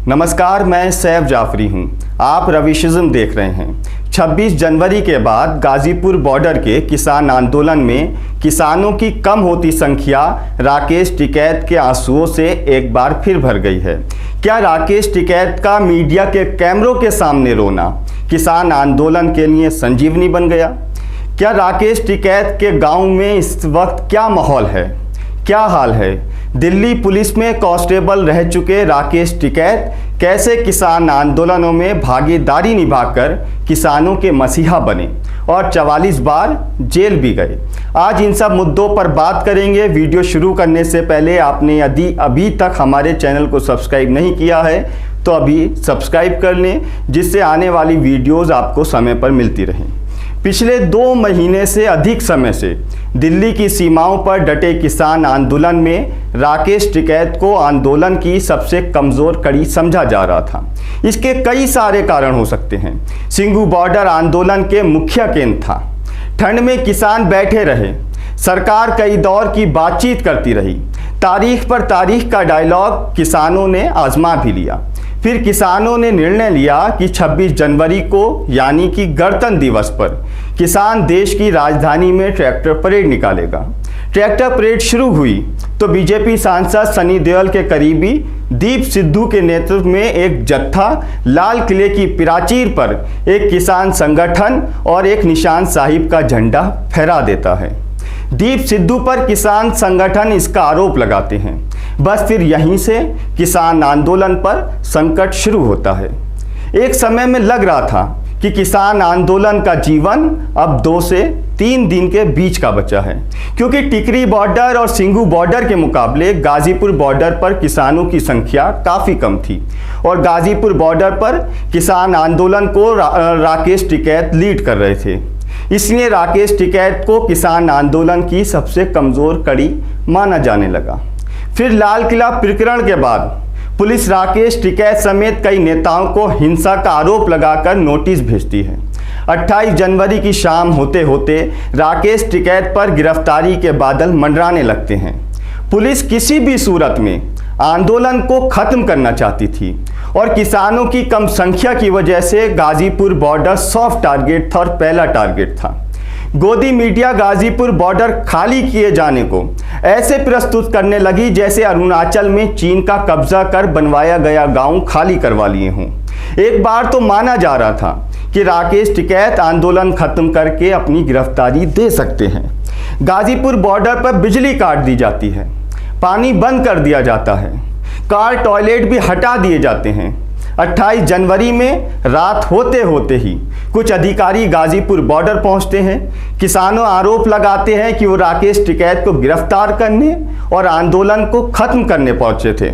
नमस्कार, मैं सैफ जाफरी हूं। आप रविशिज्म देख रहे हैं। 26 जनवरी के बाद गाजीपुर बॉर्डर के किसान आंदोलन में किसानों की कम होती संख्या राकेश टिकैत के आंसुओं से एक बार फिर भर गई है। क्या राकेश टिकैत का मीडिया के कैमरों के सामने रोना किसान आंदोलन के लिए संजीवनी बन गया? क्या राकेश टिकैत के गांव में इस वक्त क्या माहौल है, क्या हाल है? दिल्ली पुलिस में कांस्टेबल रह चुके राकेश टिकैत कैसे किसान आंदोलनों में भागीदारी निभाकर किसानों के मसीहा बने और 44 बार जेल भी गए। आज इन सब मुद्दों पर बात करेंगे। वीडियो शुरू करने से पहले आपने यदि अभी तक हमारे चैनल को सब्सक्राइब नहीं किया है तो अभी सब्सक्राइब कर लें, जिससे आने वाली वीडियोस आपको समय पर मिलती रहें। पिछले 2 महीने से अधिक समय से दिल्ली की सीमाओं पर डटे किसान आंदोलन में राकेश टिकैत को आंदोलन की सबसे कमज़ोर कड़ी समझा जा रहा था। इसके कई सारे कारण हो सकते हैं। सिंघू बॉर्डर आंदोलन के मुख्य केंद्र था। ठंड में किसान बैठे रहे, सरकार कई दौर की बातचीत करती रही, तारीख पर तारीख का डायलॉग किसानों ने आजमा भी लिया। फिर किसानों ने निर्णय लिया कि 26 जनवरी को यानी कि गणतंत्र दिवस पर किसान देश की राजधानी में ट्रैक्टर परेड निकालेगा। ट्रैक्टर परेड शुरू हुई तो बीजेपी सांसद सनी देओल के करीबी दीप सिद्धू के नेतृत्व में एक जत्था लाल किले की प्राचीर पर एक किसान संगठन और एक निशान साहिब का झंडा फहरा देता है। दीप सिद्धू पर किसान संगठन इसका आरोप लगाते हैं। बस फिर यहीं से किसान आंदोलन पर संकट शुरू होता है। एक समय में लग रहा था कि किसान आंदोलन का जीवन अब 2 से 3 दिन के बीच का बचा है, क्योंकि टिकरी बॉर्डर और सिंघू बॉर्डर के मुकाबले गाजीपुर बॉर्डर पर किसानों की संख्या काफ़ी कम थी और गाजीपुर बॉर्डर पर किसान आंदोलन को राकेश टिकैत लीड कर रहे थे। इसलिए राकेश टिकैत को किसान आंदोलन की सबसे कमज़ोर कड़ी माना जाने लगा। फिर लाल किला प्रकरण के बाद पुलिस राकेश टिकैत समेत कई नेताओं को हिंसा का आरोप लगाकर नोटिस भेजती है। 28 जनवरी की शाम होते होते राकेश टिकैत पर गिरफ्तारी के बादल मंडराने लगते हैं। पुलिस किसी भी सूरत में आंदोलन को खत्म करना चाहती थी और किसानों की कम संख्या की वजह से गाजीपुर बॉर्डर सॉफ्ट टारगेट था और पहला टारगेट था। गोदी मीडिया गाजीपुर बॉर्डर खाली किए जाने को ऐसे प्रस्तुत करने लगी जैसे अरुणाचल में चीन का कब्जा कर बनवाया गया गांव खाली करवा लिए हों। एक बार तो माना जा रहा था कि राकेश टिकैत आंदोलन खत्म करके अपनी गिरफ्तारी दे सकते हैं। गाजीपुर बॉर्डर पर बिजली काट दी जाती है, पानी बंद कर दिया जाता है, कार टॉयलेट भी हटा दिए जाते हैं। 28 जनवरी में रात होते होते ही कुछ अधिकारी गाजीपुर बॉर्डर पहुंचते हैं। किसानों आरोप लगाते हैं कि वो राकेश टिकैत को गिरफ्तार करने और आंदोलन को खत्म करने पहुंचे थे।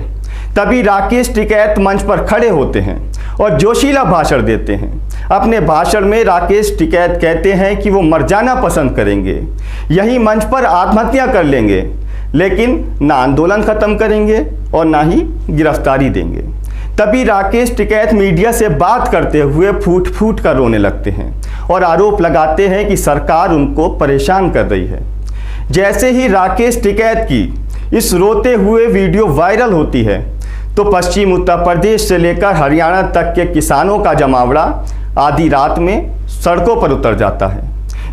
तभी राकेश टिकैत मंच पर खड़े होते हैं और जोशीला भाषण देते हैं। अपने भाषण में राकेश टिकैत कहते हैं कि वो मर जाना पसंद करेंगे, यही मंच पर आत्महत्या कर लेंगे, लेकिन ना आंदोलन खत्म करेंगे और ना ही गिरफ्तारी देंगे। तभी राकेश टिकैत मीडिया से बात करते हुए फूट फूट कर रोने लगते हैं और आरोप लगाते हैं कि सरकार उनको परेशान कर रही है। जैसे ही राकेश टिकैत की इस रोते हुए वीडियो वायरल होती है तो पश्चिम उत्तर प्रदेश से लेकर हरियाणा तक के किसानों का जमावड़ा आधी रात में सड़कों पर उतर जाता है।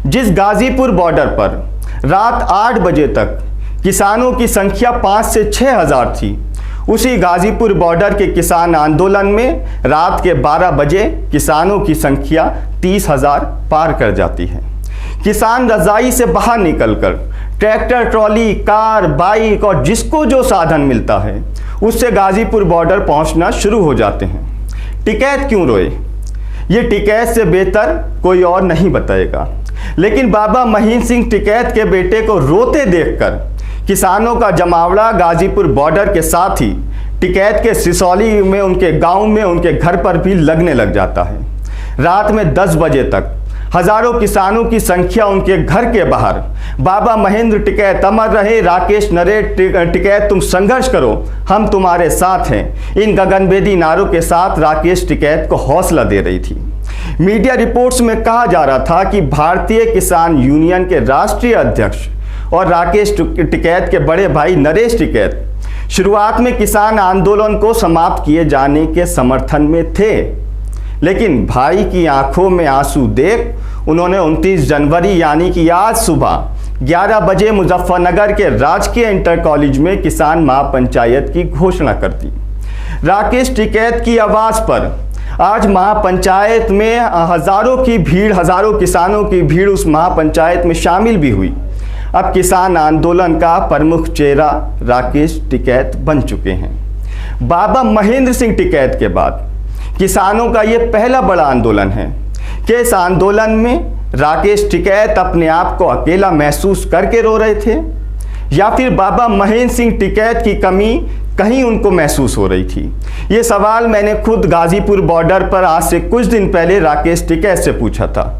जिस गाजीपुर बॉर्डर पर रात 8 बजे तक किसानों की संख्या 5 से 6 हज़ार थी, उसी गाजीपुर बॉर्डर के किसान आंदोलन में रात के 12 बजे किसानों की संख्या 30,000 पार कर जाती है। किसान रजाई से बाहर निकलकर ट्रैक्टर, ट्रॉली, कार, बाइक और जिसको जो साधन मिलता है उससे गाजीपुर बॉर्डर पहुंचना शुरू हो जाते हैं। टिकैत क्यों रोए, ये टिकैत से बेहतर कोई और नहीं बताएगा। लेकिन बाबा महीन सिंह टिकैत के बेटे को रोते देखकर किसानों का जमावड़ा गाजीपुर बॉर्डर के साथ ही टिकैत के सिसौली में, उनके गांव में, उनके घर पर भी लगने लग जाता है। रात में 10 बजे तक हजारों किसानों की संख्या उनके घर के बाहर बाबा महेंद्र टिकैत अमर रहे, राकेश नरेश टिकैत तुम संघर्ष करो, हम तुम्हारे साथ हैं, इन गगनभेदी नारों के साथ राकेश टिकैत को हौसला दे रही थी। मीडिया रिपोर्ट्स में कहा जा रहा था कि भारतीय किसान यूनियन के राष्ट्रीय अध्यक्ष और राकेश टिकैत के बड़े भाई नरेश टिकैत शुरुआत में किसान आंदोलन को समाप्त किए जाने के समर्थन में थे, लेकिन भाई की आंखों में आंसू देख उन्होंने 29 जनवरी यानी कि आज सुबह 11 बजे मुजफ्फरनगर के राजकीय इंटर कॉलेज में किसान महापंचायत की घोषणा कर दी। राकेश टिकैत की आवाज़ पर आज महापंचायत में हजारों किसानों की भीड़ उस महापंचायत में शामिल भी हुई। अब किसान आंदोलन का प्रमुख चेहरा राकेश टिकैत बन चुके हैं। बाबा महेंद्र सिंह टिकैत के बाद किसानों का ये पहला बड़ा आंदोलन है कि इस आंदोलन में राकेश टिकैत अपने आप को अकेला महसूस करके रो रहे थे या फिर बाबा महेंद्र सिंह टिकैत की कमी कहीं उनको महसूस हो रही थी। ये सवाल मैंने खुद गाजीपुर बॉर्डर पर आज से कुछ दिन पहले राकेश टिकैत से पूछा था।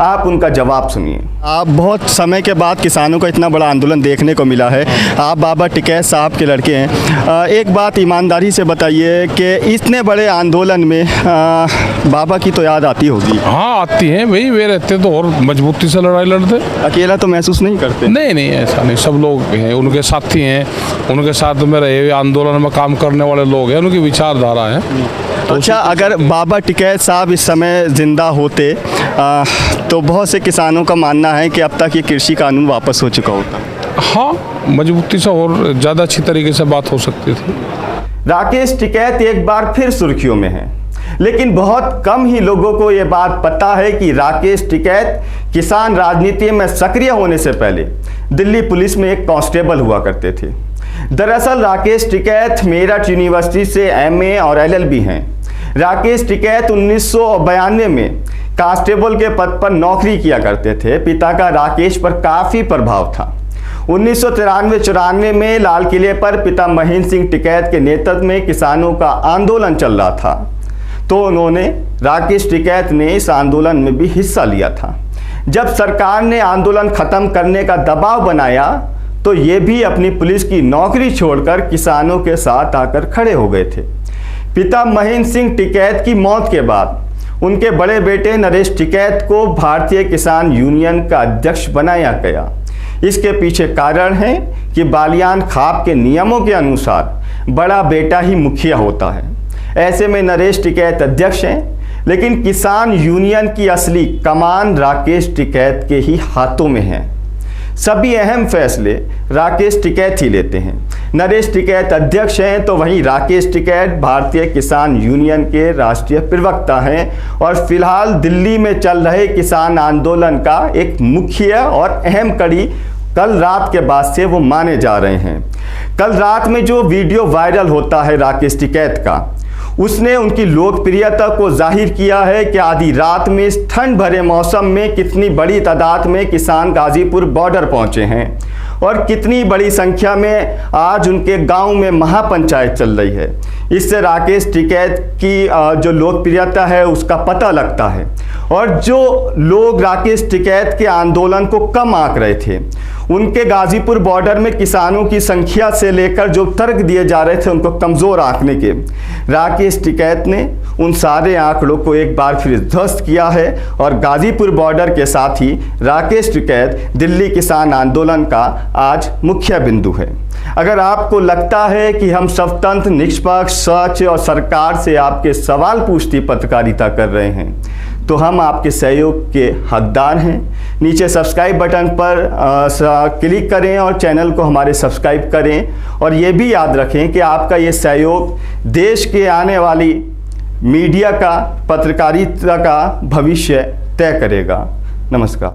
आप उनका जवाब सुनिए। आप बहुत समय के बाद किसानों का इतना बड़ा आंदोलन देखने को मिला है। आप बाबा टिकैत साहब के लड़के हैं। एक बात ईमानदारी से बताइए कि इतने बड़े आंदोलन में बाबा की तो याद आती होगी। हाँ आती है भाई, वे रहते तो और मजबूती से लड़ाई लड़ते। अकेला तो महसूस नहीं करते? नहीं, ऐसा नहीं, सब लोग हैं, उनके साथी हैं, उनके साथ में रहे आंदोलन में काम करने वाले लोग हैं, उनकी विचारधारा है। तो अच्छा, अगर बाबा टिकैत साहब इस समय जिंदा होते तो बहुत से किसानों का मानना है कि अब तक ये कृषि कानून वापस हो चुका होता। हाँ, मजबूती से और ज़्यादा अच्छी तरीके से बात हो सकती थी। राकेश टिकैत एक बार फिर सुर्खियों में है, लेकिन बहुत कम ही लोगों को ये बात पता है कि राकेश टिकैत किसान राजनीति में सक्रिय होने से पहले दिल्ली पुलिस में एक कांस्टेबल हुआ करते थे। दरअसल राकेश टिकैत मेरठ यूनिवर्सिटी से MA और LLB हैं। राकेश टिकैत 1992 में कांस्टेबल के पद पर नौकरी किया करते थे। पिता का राकेश पर काफ़ी प्रभाव था। 1993-94 में लाल किले पर पिता महेंद्र सिंह टिकैत के नेतृत्व में किसानों का आंदोलन चल रहा था, तो उन्होंने राकेश टिकैत ने इस आंदोलन में भी हिस्सा लिया था। जब सरकार ने आंदोलन खत्म करने का दबाव बनाया तो ये भी अपनी पुलिस की नौकरी छोड़कर किसानों के साथ आकर खड़े हो गए थे। पिता महेंद्र सिंह टिकैत की मौत के बाद उनके बड़े बेटे नरेश टिकैत को भारतीय किसान यूनियन का अध्यक्ष बनाया गया। इसके पीछे कारण है कि बालियान खाप के नियमों के अनुसार बड़ा बेटा ही मुखिया होता है। ऐसे में नरेश टिकैत अध्यक्ष हैं, लेकिन किसान यूनियन की असली कमान राकेश टिकैत के ही हाथों में है। सभी अहम फैसले राकेश टिकैत ही लेते हैं। नरेश टिकैत अध्यक्ष हैं तो वहीं राकेश टिकैत भारतीय किसान यूनियन के राष्ट्रीय प्रवक्ता हैं और फिलहाल दिल्ली में चल रहे किसान आंदोलन का एक मुख्य और अहम कड़ी कल रात के बाद से वो माने जा रहे हैं। कल रात में जो वीडियो वायरल होता है राकेश टिकैत का, उसने उनकी लोकप्रियता को जाहिर किया है कि आधी रात में इस ठंड भरे मौसम में कितनी बड़ी तादाद में किसान गाजीपुर बॉर्डर पहुंचे हैं और कितनी बड़ी संख्या में आज उनके गांव में महापंचायत चल रही है। इससे राकेश टिकैत की जो लोकप्रियता है उसका पता लगता है। और जो लोग राकेश टिकैत के आंदोलन को कम आंक रहे थे, उनके गाजीपुर बॉर्डर में किसानों की संख्या से लेकर जो तर्क दिए जा रहे थे उनको कमज़ोर आंकने के, राकेश टिकैत ने उन सारे आंकड़ों को एक बार फिर ध्वस्त किया है और गाजीपुर बॉर्डर के साथ ही राकेश टिकैत दिल्ली किसान आंदोलन का आज मुख्य बिंदु है। अगर आपको लगता है कि हम स्वतंत्र, निष्पक्ष, सच और सरकार से आपके सवाल पूछती पत्रकारिता कर रहे हैं, तो हम आपके सहयोग के हकदार हैं। नीचे सब्सक्राइब बटन पर क्लिक करें और चैनल को हमारे सब्सक्राइब करें और ये भी याद रखें कि आपका ये सहयोग देश के आने वाली मीडिया का, पत्रकारिता का भविष्य तय करेगा। नमस्कार।